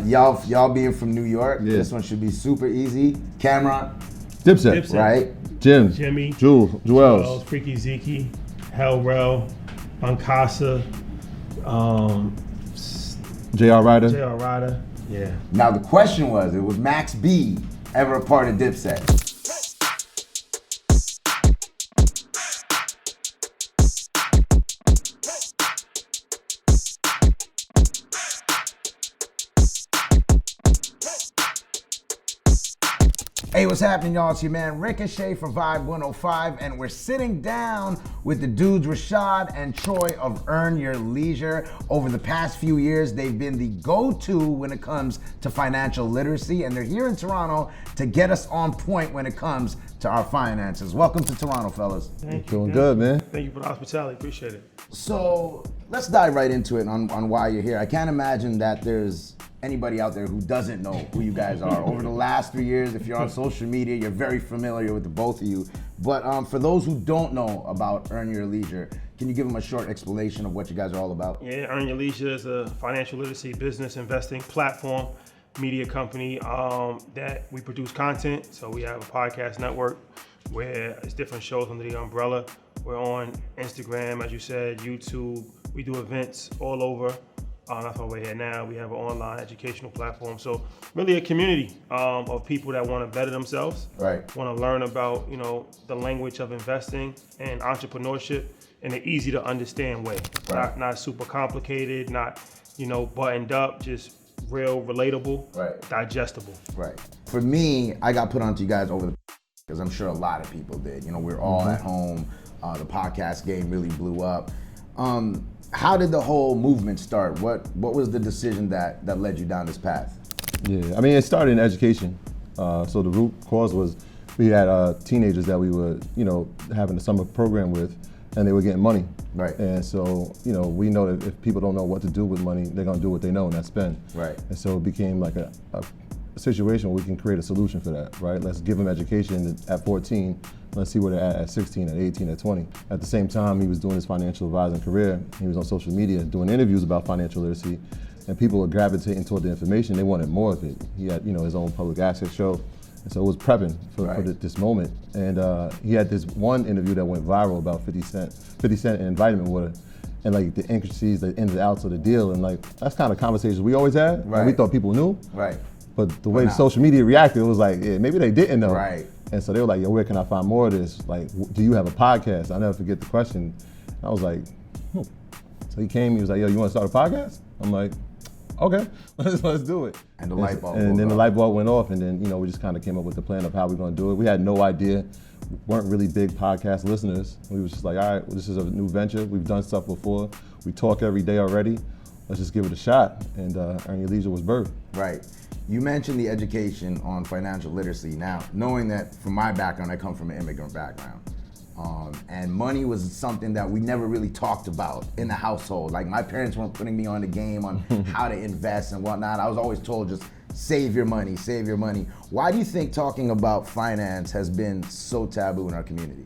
y'all being from New York, Yeah. this one should be super easy. Cameron, Dipset. right? Jimmy, Joels. Freaky Zeke, Hellrell, Bankasa, J.R. Ryder. J.R. Ryder. Yeah. Now the question was Max B ever a part of Dipset? Hey, what's happening, y'all? It's your man Ricochet from VIBE105, and we're sitting down with the dudes Rashad and Troy of Earn Your Leisure. Over the past few years, they've been the go-to when it comes to financial literacy, and they're here in Toronto to get us on point when it comes to our finances. Welcome to Toronto, fellas. Thank Doing good, man. Thank you for the hospitality. Appreciate it. So let's dive right into it on why you're here. I can't imagine that there's anybody out there who doesn't know who you guys are. Over the last 3 years, if you're on social media, you're very familiar with the both of you. But for those who don't know about Earn Your Leisure, can you give them a short explanation of what you guys are all about? Yeah, Earn Your Leisure is a financial literacy business investing platform, media company that we produce content. So we have a podcast network where it's different shows under the umbrella. We're on Instagram, as you said, YouTube. We do events all over. That's why we're here now. We have an online educational platform. So really a community of people that want to better themselves, Right. want to learn about, the language of investing and entrepreneurship in an easy to understand way. Right. Not super complicated, not, buttoned up, just real relatable, Right. digestible. Right. For me, I got put onto you guys over the because I'm sure a lot of people did. We're all at home. The podcast game really blew up. How did the whole movement start? What was the decision that led you down this path? Yeah, I mean, it started in education. So the root cause was we had teenagers that we were, having a summer program with, and they were getting money. Right. And so, we know that if people don't know what to do with money, they're gonna do what they know, and that's spend. Right. And so it became like a situation where we can create a solution for that, right? Let's give them education at 14. Let's see where they're at 16, at 18, at 20. At the same time, he was doing his financial advising career. He was on social media doing interviews about financial literacy, and people were gravitating toward the information. They wanted more of it. He had, his own public access show, and so it was prepping for this moment. And he had this one interview that went viral about 50 Cent and vitamin water, and like the intricacies, the ins and outs of the deal, and like that's kind of conversations we always had. Right. And we thought people knew. Right. But the way social media reacted, it was like, yeah, maybe they didn't know. Right. And so they were like, yo, where can I find more of this? Like, do you have a podcast? I'll never forget the question. I was like, So he came, he was like, yo, you want to start a podcast? I'm like, okay, let's do it. And the light bulb. And then the light bulb went off, and then, we just kind of came up with the plan of how we're going to do it. We had no idea, weren't really big podcast listeners. We was just like, all right, well, this is a new venture. We've done stuff before. We talk every day already. Let's just give it a shot. And Earn Your Leisure was birthed. Right. You mentioned the education on financial literacy. Now, knowing that from my background, I come from an immigrant background. And money was something that we never really talked about in the household. Like my parents weren't putting me on the game on how to invest and whatnot. I was always told just save your money, save your money. Why do you think talking about finance has been so taboo in our community?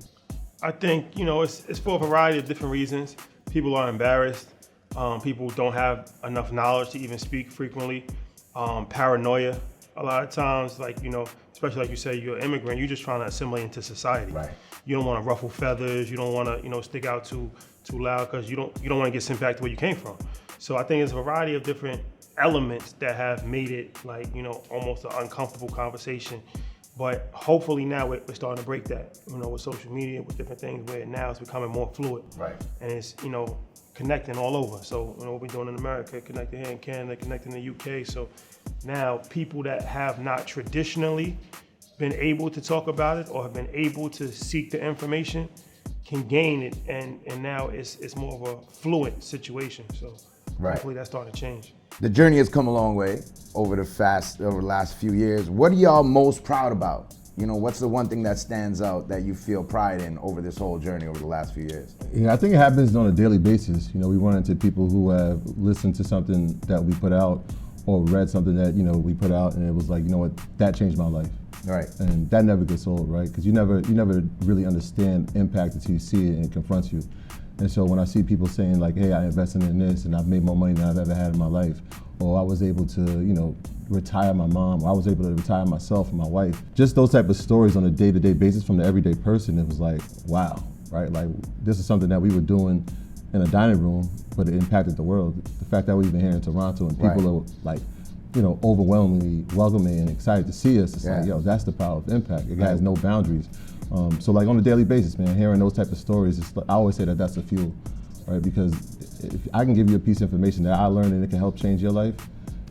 I think, it's for a variety of different reasons. People are embarrassed. People don't have enough knowledge to even speak frequently. Paranoia. A lot of times, especially like you say, you're an immigrant, you're just trying to assimilate into society. Right. You don't want to ruffle feathers. You don't want to, stick out too loud because you don't want to get sent back to where you came from. So I think it's a variety of different elements that have made it almost an uncomfortable conversation. But hopefully now we're starting to break that, with social media, with different things where now it's becoming more fluid. Right. And it's, connecting all over. So, what we're doing in America, connecting here in Canada, connecting in the UK. So now people that have not traditionally been able to talk about it or have been able to seek the information can gain it. And now it's more of a fluent situation. So hopefully that's starting to change. The journey has come a long way over the last few years. What are y'all most proud about? What's the one thing that stands out that you feel pride in over this whole journey over the last few years? Yeah, I think it happens on a daily basis. We run into people who have listened to something that we put out or read something that, we put out, and it was like, that changed my life. Right. And that never gets old, right? Because you never really understand impact until you see it and it confronts you. And so when I see people saying like, hey, I invested in this and I've made more money than I've ever had in my life, or I was able to, retire my mom, or I was able to retire myself and my wife, just those type of stories on a day-to-day basis from the everyday person, it was like, wow, right? Like, this is something that we were doing in a dining room, but it impacted the world. The fact that we're even here in Toronto and people are like, overwhelmingly welcoming and excited to see us, it's like, yo, that's the power of impact. It has no boundaries. So like on a daily basis, man, hearing those type of stories, I always say that that's the fuel, right? Because if I can give you a piece of information that I learned and it can help change your life,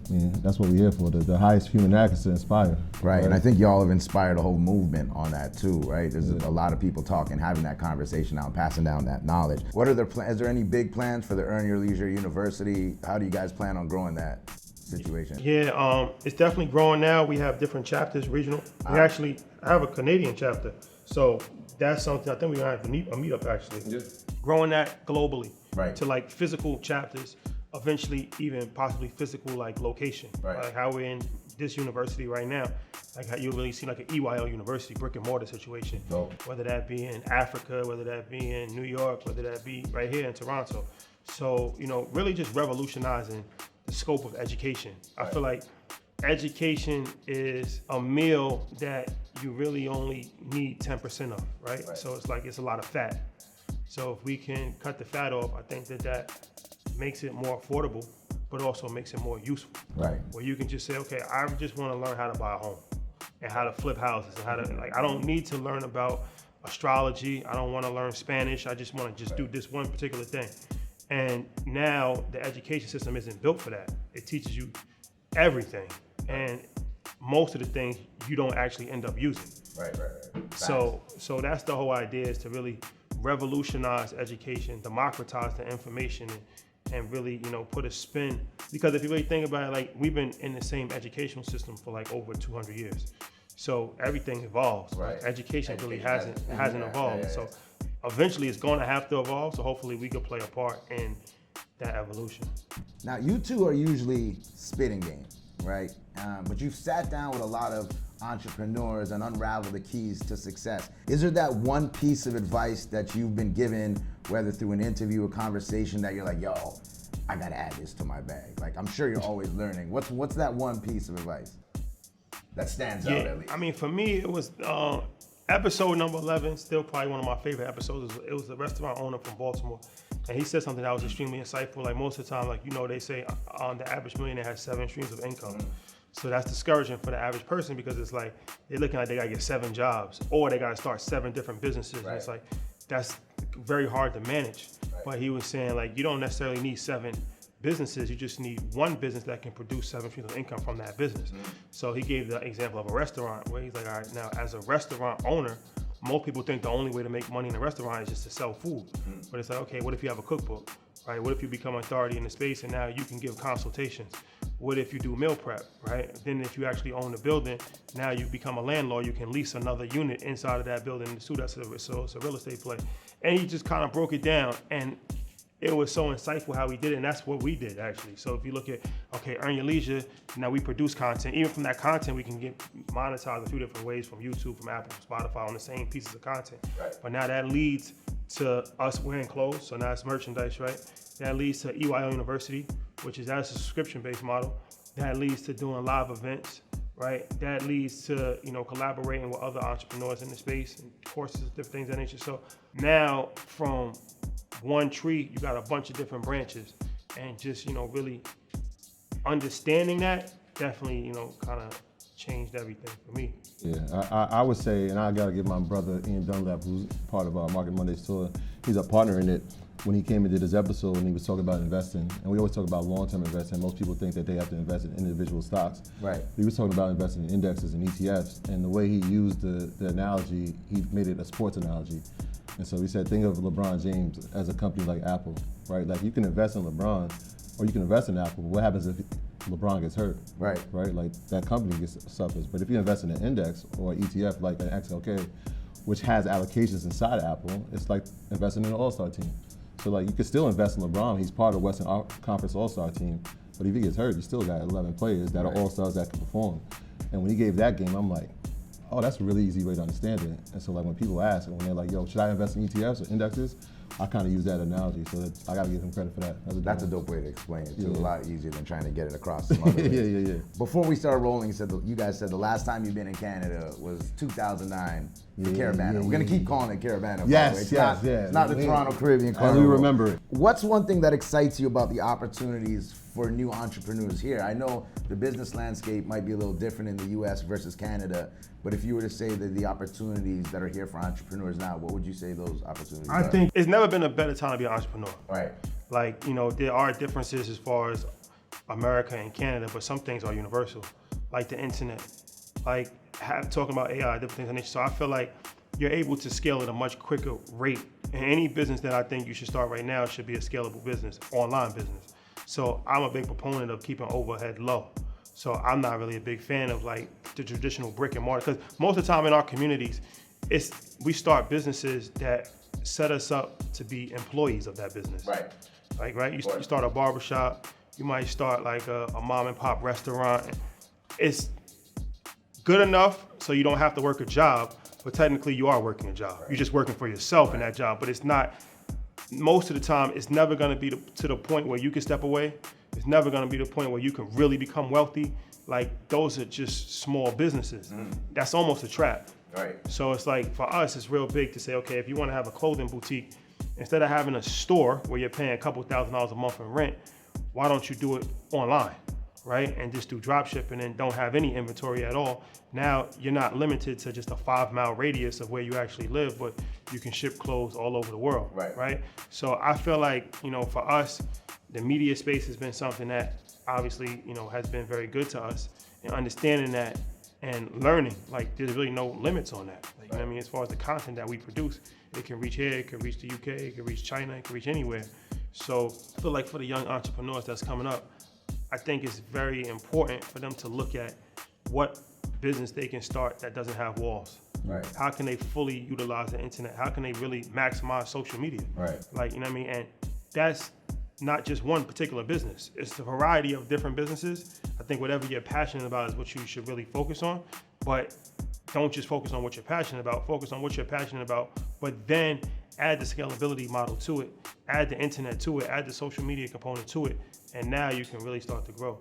that's what we're here for. The highest human act is to inspire. Right, and I think y'all have inspired a whole movement on that too, right? There's a lot of people talking, having that conversation now, and passing down that knowledge. What are their plans? Is there any big plans for the Earn Your Leisure University? How do you guys plan on growing that situation? Yeah, it's definitely growing now. We have different chapters, regional. We actually have a Canadian chapter. So that's something, I think we're gonna have a meetup actually. Yeah. Growing that globally to like physical chapters, eventually even possibly physical like location. Like how we're in this university right now, like how you really see like an EYL university, brick and mortar situation. Whether that be in Africa, whether that be in New York, whether that be right here in Toronto. So, really just revolutionizing the scope of education. I feel like education is a meal that you really only need 10% of, right? So it's like, it's a lot of fat. So if we can cut the fat off, I think that makes it more affordable, but also makes it more useful. Right. Where you can just say, okay, I just want to learn how to buy a home and how to flip houses and how to, I don't need to learn about astrology. I don't want to learn Spanish. I just want to just do this one particular thing. And now the education system isn't built for that. It teaches you everything. And most of the things you don't actually end up using. Right. So that's the whole idea, is to really revolutionize education, democratize the information, and really, put a spin. Because if you really think about it, like, we've been in the same educational system for like over 200 years. So everything evolves. Right. Education really hasn't evolved. Yeah. So eventually it's going to have to evolve. So hopefully we can play a part in that evolution. Now, you two are usually spitting game, right? But you've sat down with a lot of entrepreneurs and unraveled the keys to success. Is there that one piece of advice that you've been given, whether through an interview or conversation, that you're like, yo, I gotta add this to my bag? Like, I'm sure you're always learning. What's that one piece of advice that stands out at least? I mean, for me, it was episode number 11, still probably one of my favorite episodes. It was a restaurant owner from Baltimore. And he said something that was extremely insightful. Like, most of the time, like, they say the average millionaire has 7 streams of income. So that's discouraging for the average person, because it's like they're looking like they gotta get 7 jobs, or they gotta start 7 different businesses. And it's like, that's very hard to manage. But he was saying, like, you don't necessarily need 7 businesses, you just need one business that can produce 7 streams of income from that business. So he gave the example of a restaurant, where he's like, all right, now as a restaurant owner, most people think the only way to make money in a restaurant is just to sell food. But it's like, okay, what if you have a cookbook, right? What if you become authority in the space and now you can give consultations? What if you do meal prep, right? Then if you actually own the building, now you become a landlord, you can lease another unit inside of that building. So it's a real estate play. And he just kind of broke it down, and it was so insightful how he did it, and that's what we did actually. So if you look at, okay, Earn Your Leisure, now we produce content. Even from that content, we can get monetized a few different ways, from YouTube, from Apple, from Spotify, on the same pieces of content. But now that leads to us wearing clothes, so now it's merchandise, right? That leads to EYL University, which is that's a subscription-based model. That leads to doing live events, right? That leads to, collaborating with other entrepreneurs in the space, and courses, different things of that nature. So now, from one tree, you got a bunch of different branches, and just, really understanding that definitely, kind of changed everything for me. Yeah, I would say, and I gotta give my brother Ian Dunlap, who's part of our Market Mondays tour, he's a partner in it. When he came and did his episode, and he was talking about investing, and we always talk about long-term investing. Most people think that they have to invest in individual stocks. Right. He was talking about investing in indexes and ETFs, and the way he used the analogy, he made it a sports analogy. And so he said, think of LeBron James as a company like Apple, right? Like, you can invest in LeBron, or you can invest in Apple, but what happens if LeBron gets hurt? Right. Like, that company suffers. But if you invest in an index or an ETF like an XLK, which has allocations inside of Apple, it's like investing in an all-star team. So, like, you could still invest in LeBron. He's part of Western Conference All-Star team. But if he gets hurt, you still got 11 players that are all-stars that can perform. And when he gave that game, I'm like, oh, that's a really easy way to understand it. And so, like, when people ask, when they're like, yo, should I invest in ETFs or indexes? I kind of use that analogy, so I gotta give him credit for that. That's a dope way to explain it too. Yeah. A lot easier than trying to get it across some other way. Yeah. Before we started rolling, you guys said the last time you've been in Canada was 2009 for Caravana. We're gonna keep calling it Caravana. By the way. Yes, It's not the Toronto Caribbean And Carnival. we remember it. What's one thing that excites you about the opportunities for new entrepreneurs here? I know the business landscape might be a little different in the US versus Canada, but if you were to say that the opportunities that are here for entrepreneurs now, what would you say those opportunities are? I think it's never been a better time to be an entrepreneur. Right. Like, there are differences as far as America and Canada, but some things are universal, like the internet, like talking about AI, different things of nature. So I feel like you're able to scale at a much quicker rate. And any business that I think you should start right now should be a scalable business, online business. So I'm a big proponent of keeping overhead low. So I'm not really a big fan of like the traditional brick and mortar, because most of the time in our communities, we start businesses that set us up to be employees of that business. Right. Like, right, you start a barbershop, you might start like a mom and pop restaurant. It's good enough so you don't have to work a job, but technically you are working a job. You're just working for yourself in that job, but it's not, most of the time, it's never gonna be to the point where you can step away. It's never gonna be the point where you can really become wealthy. Like, those are just small businesses. That's almost a trap. Right. So it's like, for us, it's real big to say, okay, if you wanna have a clothing boutique, instead of having a store where you're paying a couple $1,000s a month in rent, why don't you do it online, right? And just do drop shipping and don't have any inventory at all. Now, you're not limited to just a 5-mile radius of where you actually live, but you can ship clothes all over the world, right? So I feel like, for us, the media space has been something that obviously, has been very good to us, and understanding that and learning, like, there's really no limits on that. Like, you know what I mean? As far as the content that we produce, it can reach here, it can reach the UK, it can reach China, it can reach anywhere. So I feel like for the young entrepreneurs that's coming up, I think it's very important for them to look at what business they can start that doesn't have walls. Right. How can they fully utilize the internet? How can they really maximize social media? Right. Like, you know what I mean? And that's not just one particular business. It's a variety of different businesses. I think whatever you're passionate about is what you should really focus on, but don't just focus on what you're passionate about, focus on what you're passionate about, but then add the scalability model to it, add the internet to it, add the social media component to it, and now you can really start to grow.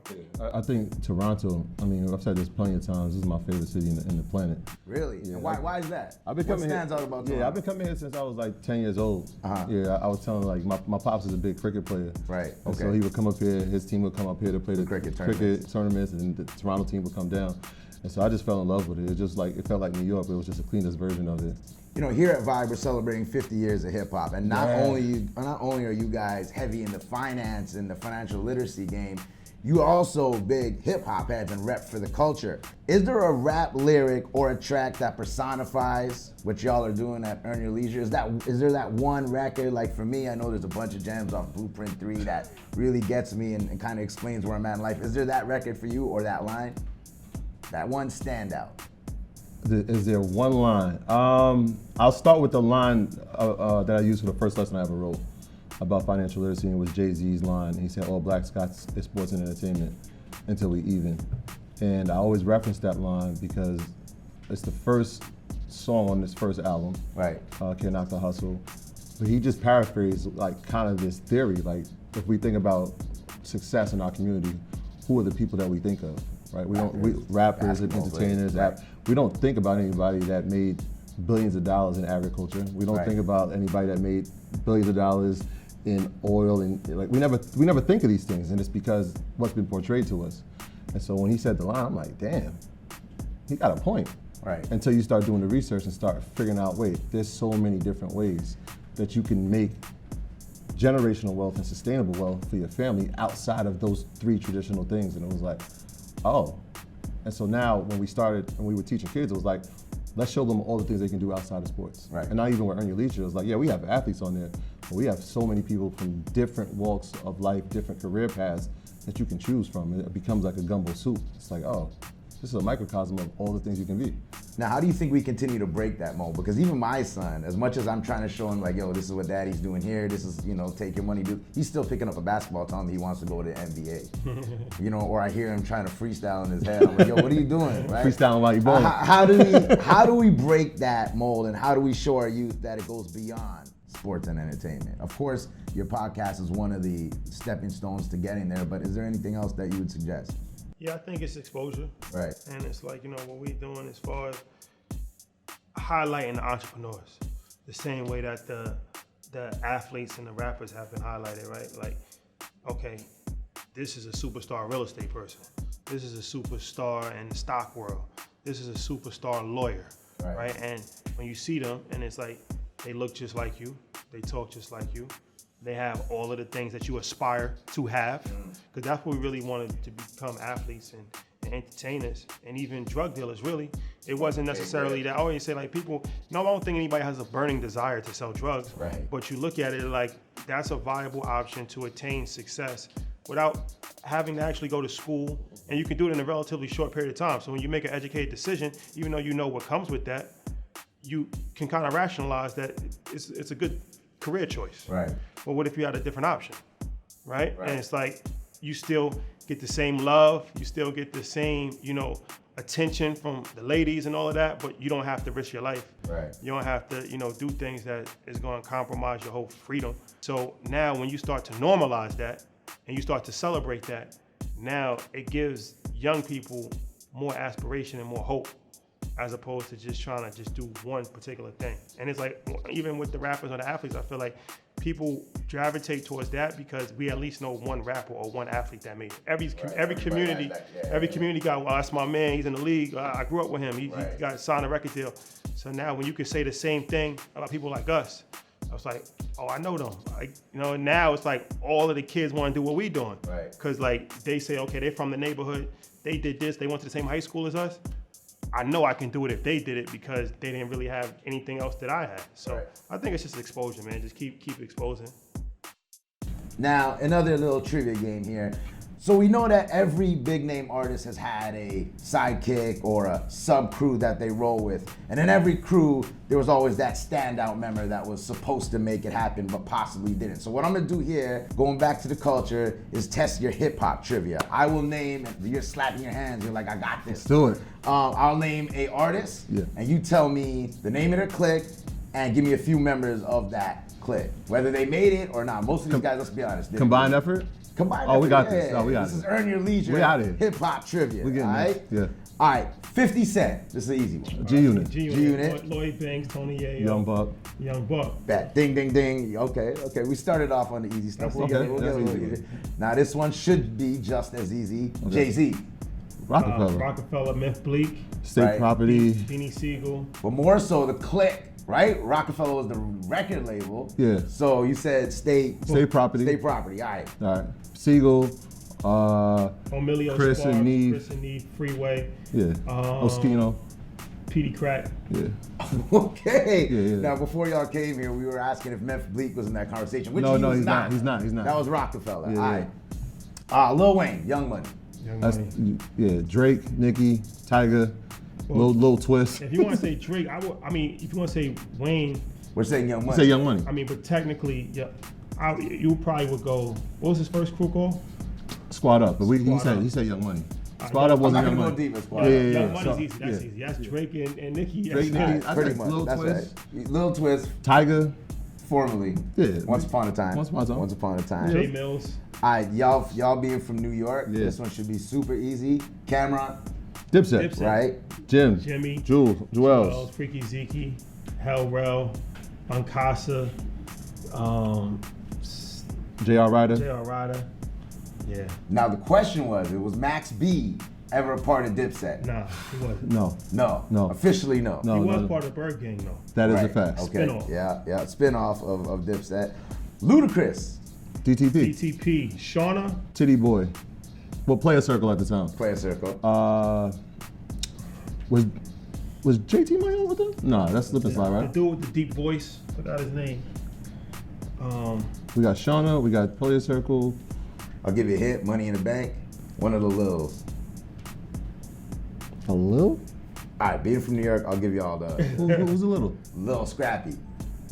I think Toronto, I've said this plenty of times, this is my favorite city in the planet. Really? Yeah, And why is that? I've been What coming stands here, out about Yeah, Toronto? I've been coming here since I was like 10 years old. Uh-huh. Yeah, I was telling like my pops is a big cricket player. Right, And okay. so he would come up here, his team would come up here to play the cricket tournaments, and the Toronto team would come down. And so I just fell in love with it. It just like, it felt like New York, but it was just the cleanest version of it. Here at VIBE, we're celebrating 50 years of hip hop, and not Yeah. only are you guys heavy in the finance and the financial literacy game, you also big hip hop heads and rep for the culture. Is there a rap lyric or a track that personifies what y'all are doing at Earn Your Leisure? Is there that one record? Like for me, I know there's a bunch of gems off Blueprint 3 that really gets me and kind of explains where I'm at in life. Is there that record for you or that line? That one standout? Is there one line? I'll start with the line that I used for the first lesson I ever wrote about financial literacy, and it was Jay-Z's line. He said, all black Scots is sports and entertainment until we even. And I always reference that line because it's the first song on this first album, Right. Can't Knock the Hustle. But he just paraphrased like kind of this theory, like if we think about success in our community, who are the people that we think of, right? Rappers and Basketball entertainers, players, we don't think about anybody that made billions of dollars in agriculture. We don't Right. think about anybody that made billions of dollars in oil, and like we never think of these things, and it's because what's been portrayed to us. And so when he said the line, I'm like, damn, he got a point. Right. Until you start doing the research and start figuring out, wait, there's so many different ways that you can make generational wealth and sustainable wealth for your family outside of those three traditional things. And it was like, oh. And so now when we were teaching kids, it was like, let's show them all the things they can do outside of sports. Right. And not even with Earn Your Leisure, it was like, yeah, we have athletes on there, but we have so many people from different walks of life, different career paths that you can choose from. And it becomes like a gumbo soup. It's like, oh, this is a microcosm of all the things you can be. Now, how do you think we continue to break that mold? Because even my son, as much as I'm trying to show him like, yo, this is what daddy's doing here, this is, take your money, he's still picking up a basketball telling me he wants to go to the NBA. Or I hear him trying to freestyle in his head. I'm like, yo, what are you doing? Right? Freestyling while you're balling. How do we break that mold, and how do we show our youth that it goes beyond sports and entertainment. Of course, your podcast is one of the stepping stones to getting there, but is there anything else that you would suggest? Yeah, I think it's exposure. Right. And it's like, what we're doing as far as highlighting the entrepreneurs, the same way that the athletes and the rappers have been highlighted, right? Like, okay, this is a superstar real estate person. This is a superstar in the stock world. This is a superstar lawyer, right? And when you see them, and it's like, they look just like you, they talk just like you, they have all of the things that you aspire to have, because that's what we really wanted to become, athletes and entertainers, and even drug dealers, really. It wasn't necessarily that. I always say, like, people, I don't think anybody has a burning desire to sell drugs, but you look at it like that's a viable option to attain success without having to actually go to school, and you can do it in a relatively short period of time. So when you make an educated decision, even though you know what comes with that, you can kind of rationalize that it's a good career choice. Right. But what if you had a different option, right? And it's like, you still get the same love, you still get the same, attention from the ladies and all of that, but you don't have to risk your life. Right. You don't have to, do things that is going to compromise your whole freedom. So now when you start to normalize that and you start to celebrate that, now it gives young people more aspiration and more hope, as opposed to just trying to just do one particular thing. And it's like, even with the rappers or the athletes, I feel like people gravitate towards that because we at least know one rapper or one athlete that made it. Every community, every community got, well, that's my man, he's in the league, I grew up with him, he got signed a record deal. So now when you can say the same thing about people like us, I was like, oh, I know them. Now it's like all of the kids want to do what we doing. Right. Because like they say, okay, they're from the neighborhood, they did this, they went to the same high school as us. I know I can do it if they did it because they didn't really have anything else that I had. So I think it's just exposure, man. Just keep exposing. Now, another little trivia game here. So we know that every big name artist has had a sidekick or a sub crew that they roll with. And in every crew, there was always that standout member that was supposed to make it happen, but possibly didn't. So what I'm gonna do here, going back to the culture, is test your hip hop trivia. I will name, you're slapping your hands, you're like, I got this. Let's do it. I'll name a artist, and you tell me the name of their clique, and give me a few members of that clique, whether they made it or not. Most of these guys, let's be honest. Combined effort? Combined we got effort, this. Oh, we got this this. is Earn Your Leisure. We out here. Hip hop trivia. We getting all right? this. Yeah. All right, 50 Cent. This is an easy one. G-Unit. G-Unit. Lloyd Banks, Tony Yayo. Young Buck. Bet. Ding, ding, ding. Okay. We started off on the easy stuff. We'll get a little easier. Now this one should be just as easy. Jay-Z. Rockefeller. Rockefeller, Myth Bleak. State Property. Beanie Siegel. But more so the clique, right? Rockefeller was the record label. Yeah. So you said State Property. State Property. All right. Siegel. Emilio Chris Sparks, and Neve. Chris and Neve, Freeway. Yeah. Oskino. Petey Crack. Yeah. Okay. Yeah. Now before y'all came here, we were asking if Memphis Bleak was in that conversation. Which No, he's not. He's not. That was Rockefeller. Yeah. All right. Lil Wayne, Young Money. Drake, Nicki, Tiger, Lil Twist. If you want to say Drake, if you want to say Wayne, We're saying Young Money. Say Young Money. but technically, you probably would go. What was his first crew called? Squad Up, but he said Young Money. Squad Up wasn't Young Money. Young Money's easy. That's easy. That's Drake and Nicki. Drake, Nicki, Pretty much. Lil That's Twist. right. Lil Twist, Tiger. formerly. Yeah. Once upon a time. Once upon a time. Jay Mills. All right, y'all being from New York, this one should be super easy. Cameron. Dipset. Right? Jimmy. Joels. Freaky Zeke. Hell Rel. Uncasa. J.R. Ryder. J.R. Ryder. Yeah. Now the question was Max B ever a part of Dipset? Nah, he wasn't. No. Officially no. He was part of Bird Gang though. That is a fact. Okay. Spinoff. Yeah. Spinoff of Dipset. Ludacris. DTP. Shauna. Titty Boy. Well, Player Circle at the time. Player Circle. Was JT Mayo with them? No, that's Slip and Slide, The right? dude with the deep voice. Forgot his name. We got Shauna. We got Player Circle. I'll give you a hint. Money in the Bank. One of the Lils. A Lil? All right, being from New York, I'll give you all the Who's a Little? Lil Scrappy.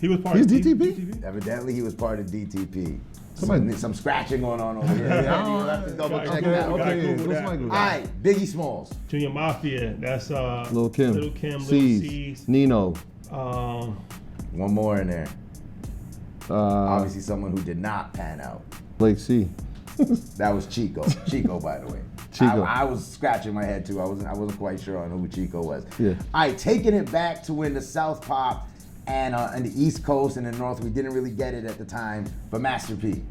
He was part He's of DTP? Evidently, he was part of DTP. Somebody- Some scratching going on over here. You'll have to double check that. Okay. All right, Biggie Smalls. Junior Mafia. That's Lil Kim. Lil C's. C's. Nino. One more in there. Obviously, someone who did not pan out. Blake C. That was Chico. Chico, by the way. Chico. I was scratching my head too. I wasn't quite sure on who Chico was. Yeah. All right, taking it back to when the South pop and the East Coast and the North, we didn't really get it at the time. But Master P.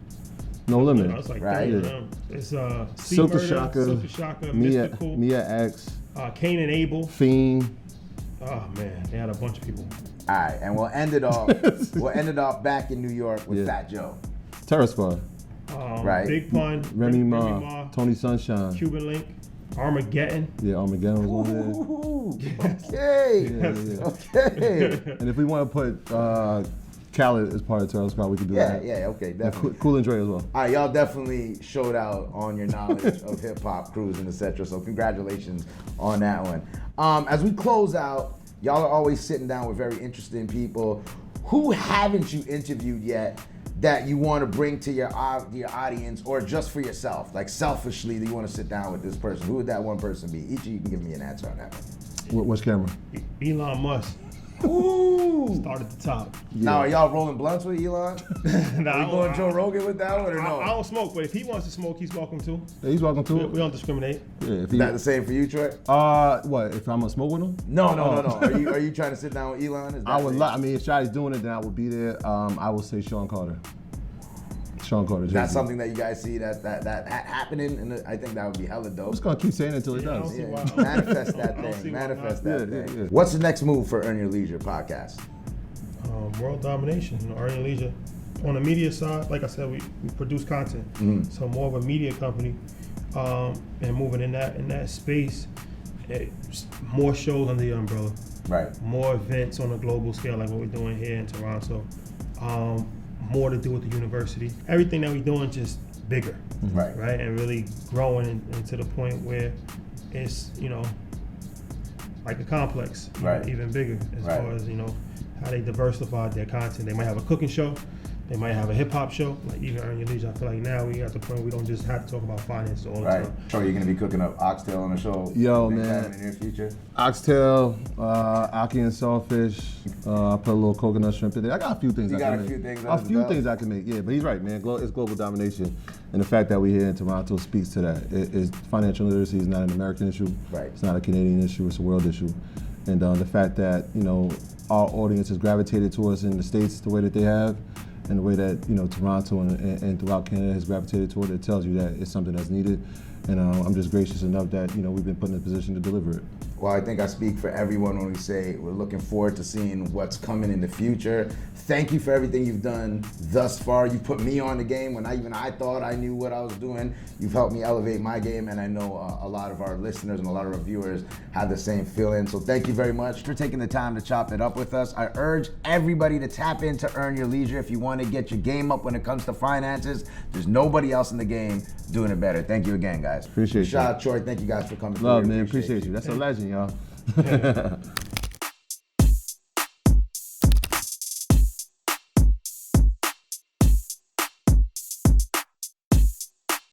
No Limit. I was like, Right. damn, it's Silk the Shocker, Mystical, Mia X, Cain and Abel. Fiend. Oh man, they had a bunch of people. All right, and we'll end it off back in New York with Fat Joe. Terror Squad, Right. Big Pun, Remy Ma, Tony Sunshine. Cuban Link, Armageddon. Yeah, Armageddon was on Ooh, okay. Yeah. Okay. there. And if we want to put Khaled as part of Terror Squad, we can do that. Yeah, okay, definitely. Cool and Dre as well. All right, y'all definitely showed out on your knowledge of hip hop, cruising, etc. So congratulations on that one. As we close out, y'all are always sitting down with very interesting people. Who haven't you interviewed yet that you want to bring to your audience, or just for yourself, like selfishly, that you want to sit down with this person? Who would that one person be? Each of you can give me an answer on that one. Which camera? Elon Musk. Ooh. Start at the top. Now, are y'all rolling blunts with Elon? Nah, Are you going Joe Rogan with that one or no? I don't smoke, but if he wants to smoke, he's welcome to. Yeah, he's welcome to We it. don't discriminate. Yeah, if Is he, that the same for you, Troy? what, if I'm gonna smoke with him? No. Are you trying to sit down with Elon? Is that I would it? I mean, if Shotty's doing it, then I would be there. I would say Sean Carter. Sean Carter. Is that Jay-Z. something that you guys see that happening? And I think that would be hella dope. I'm just gonna keep saying it until he Yeah, I does. don't see Yeah, why. manifest that I don't see thing. why Manifest not. that Yeah, thing. yeah. What's the next move for Earn Your Leisure podcast? World domination, Earn Your Leisure. On the media side, like I said, we produce content, so more of a media company, and moving in that space. More shows under the umbrella, Right. more events on a global scale, like what we're doing here in Toronto. More to do with the university. Everything that we're doing just bigger, Right. right, and really growing into the point where it's like a complex, Right. even bigger as Right. far as how they diversify their content. They might have a cooking show, they might have a hip hop show. Like even Earn Your Leisure, I feel like now we at the point we don't just have to talk about finance all the Right. time. Troy, you're gonna be cooking up Oxtail on the show. Yo, big man. time in the near future. Oxtail, Aki and Saltfish. I put a little coconut shrimp in there. I got a few things You I got can a make. few things A under the few belt. things I can make. Yeah, but he's right, man. It's global domination, and the fact that we're here in Toronto speaks to that. Financial literacy is not an American issue. Right. It's not a Canadian issue. It's a world issue, and the fact that our audience has gravitated towards in the States the way that they have, and the way that Toronto and throughout Canada has gravitated toward it, tells you that it's something that's needed. And I'm just gracious enough that we've been put in a position to deliver it. Well, I think I speak for everyone when we say we're looking forward to seeing what's coming in the future. Thank you for everything you've done thus far. You put me on the game when I thought I knew what I was doing. You've helped me elevate my game, and I know a lot of our listeners and a lot of our viewers have the same feeling. So thank you very much for taking the time to chop it up with us. I urge everybody to tap into Earn Your Leisure if you want to get your game up when it comes to finances. There's nobody else in the game doing it better. Thank you again, guys. Appreciate you. Shout out, Troy. Thank you guys for coming. Love, through. man. Appreciate you. That's a legend, y'all.